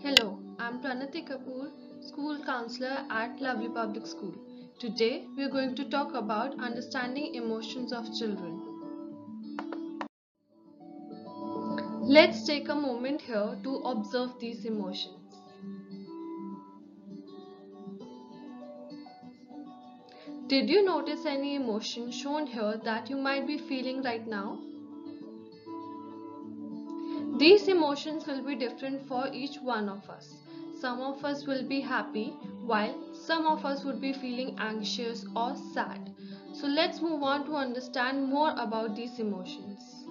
Hello, I'm Pranati Kapoor, School Counselor at Lovely Public School. Today, we're going to talk about understanding emotions of children. Let's take a moment here to observe these emotions. Did you notice any emotion shown here that you might be feeling right now? These emotions will be different for each one of us. Some of us will be happy, while some of us would be feeling anxious or sad. So let's move on to understand more about these emotions.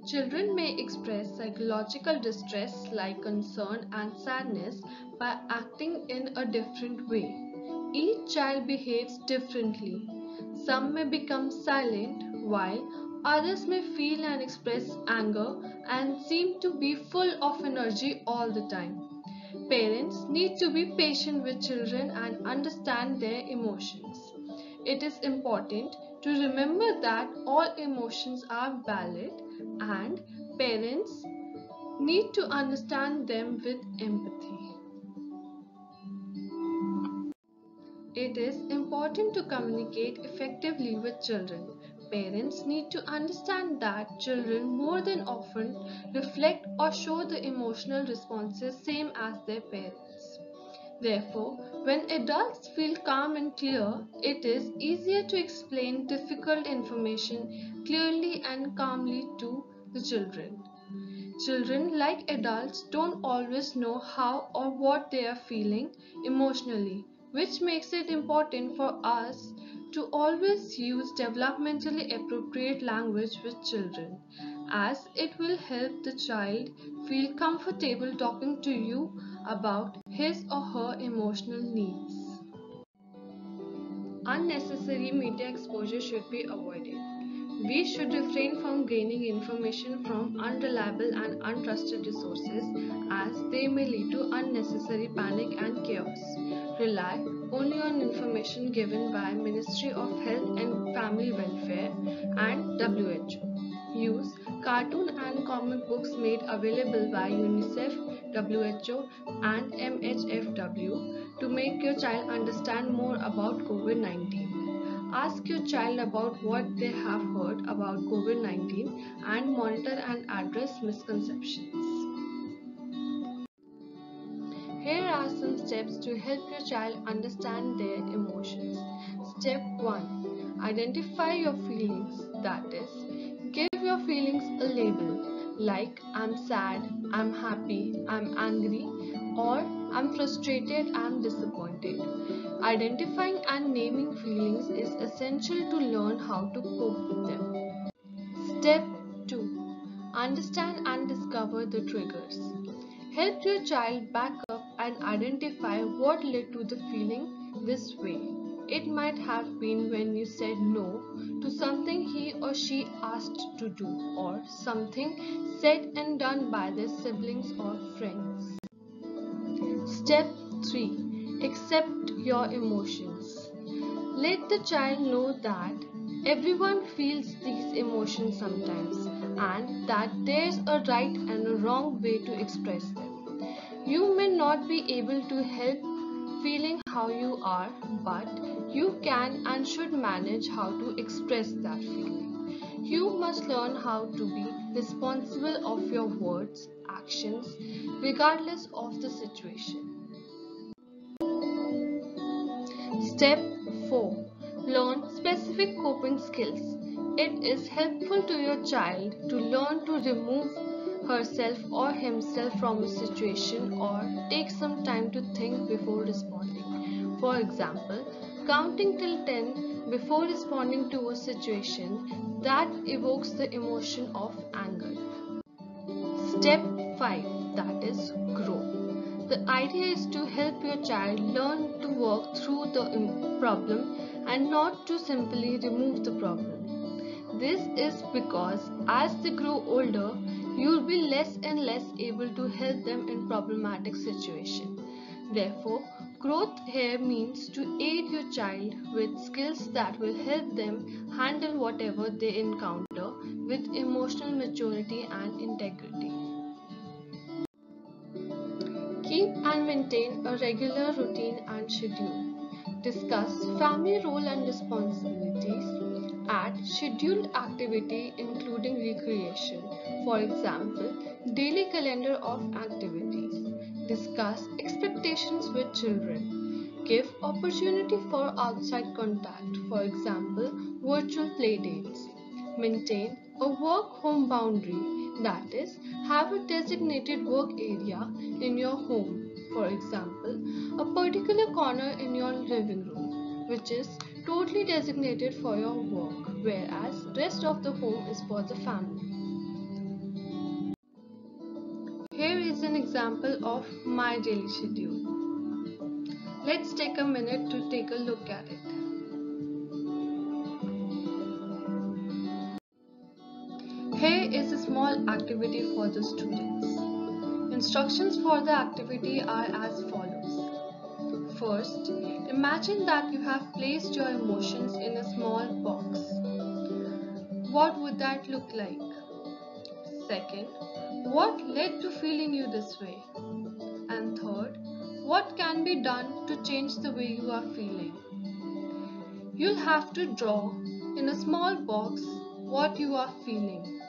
Children may express psychological distress like concern and sadness by acting in a different way. Each child behaves differently. Some may become silent while others may feel and express anger and seem to be full of energy all the time. Parents need to be patient with children and understand their emotions. It is important to remember that all emotions are valid and parents need to understand them with empathy. It is important to communicate effectively with children. Parents need to understand that children more than often reflect or show the emotional responses same as their parents. Therefore, when adults feel calm and clear, it is easier to explain difficult information clearly and calmly to the children. Children, like adults, don't always know how or what they are feeling emotionally, which makes it important for us to always use developmentally appropriate language with children, as it will help the child feel comfortable talking to you about his or her emotional needs. Unnecessary media exposure should be avoided. We should refrain from gaining information from unreliable and untrusted resources as they may lead to unnecessary panic and chaos. Rely only on information given by Ministry of Health and Family Welfare and WHO. Use cartoon and comic books made available by UNICEF, WHO and MHFW to make your child understand more about COVID-19. Ask your child about what they have heard about COVID-19 and monitor and address misconceptions. Here are some steps to help your child understand their emotions. Step 1. Identify your feelings, that is, give your feelings a label like I'm sad, I'm happy, I'm angry, or I'm frustrated, I'm disappointed. Identifying and naming feelings is essential to learn how to cope with them. Step 2. Understand and discover the triggers. Help your child back up and identify what led to the feeling this way. It might have been when you said no to something he or she asked to do, or something said and done by their siblings or friends. Step 3. Accept your emotions. Let the child know that everyone feels these emotions sometimes and that there's a right and a wrong way to express them. You may not be able to help feeling how you are, but you can and should manage how to express that feeling. You must learn how to be responsible of your words, actions, regardless of the situation. Step 4. Learn specific coping skills. It is helpful to your child to learn to remove herself or himself from a situation or take some time to think before responding. For example, counting till 10 before responding to a situation that evokes the emotion of anger. Step 5, that is grow. The idea is to help your child learn to work through the problem and not to simply remove the problem. This is because as they grow older, you will be less and less able to help them in problematic situations. Therefore, growth here means to aid your child with skills that will help them handle whatever they encounter with emotional maturity and integrity. can maintain a regular routine and schedule. Discuss family role and responsibilities. Add scheduled activity including recreation. For example, daily calendar of activities. Discuss expectations with children. Give opportunity for outside contact. For example, virtual play dates. Maintain a work-home boundary, that is, have a designated work area in your home. For example, a particular corner in your living room, which is totally designated for your work, whereas rest of the home is for the family. Here is an example of my daily schedule. Let's take a minute to take a look at it. Here is a small activity for the students. Instructions for the activity are as follows. First, imagine that you have placed your emotions in a small box. What would that look like? Second, what led to feeling you this way? And third, what can be done to change the way you are feeling? You'll have to draw in a small box what you are feeling.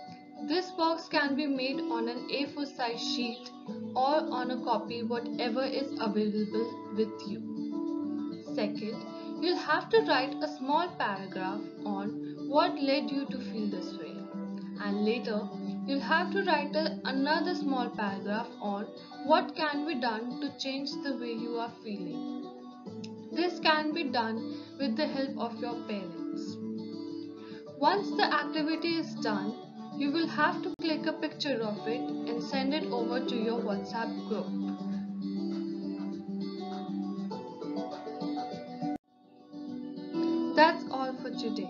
This box can be made on an A4 size sheet or on a copy whatever is available with you. Second, you'll have to write a small paragraph on what led you to feel this way. And later, you'll have to write another small paragraph on what can be done to change the way you are feeling. This can be done with the help of your parents. Once the activity is done, you will have to click a picture of it and send it over to your WhatsApp group. That's all for today.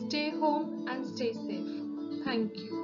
Stay home and stay safe. Thank you.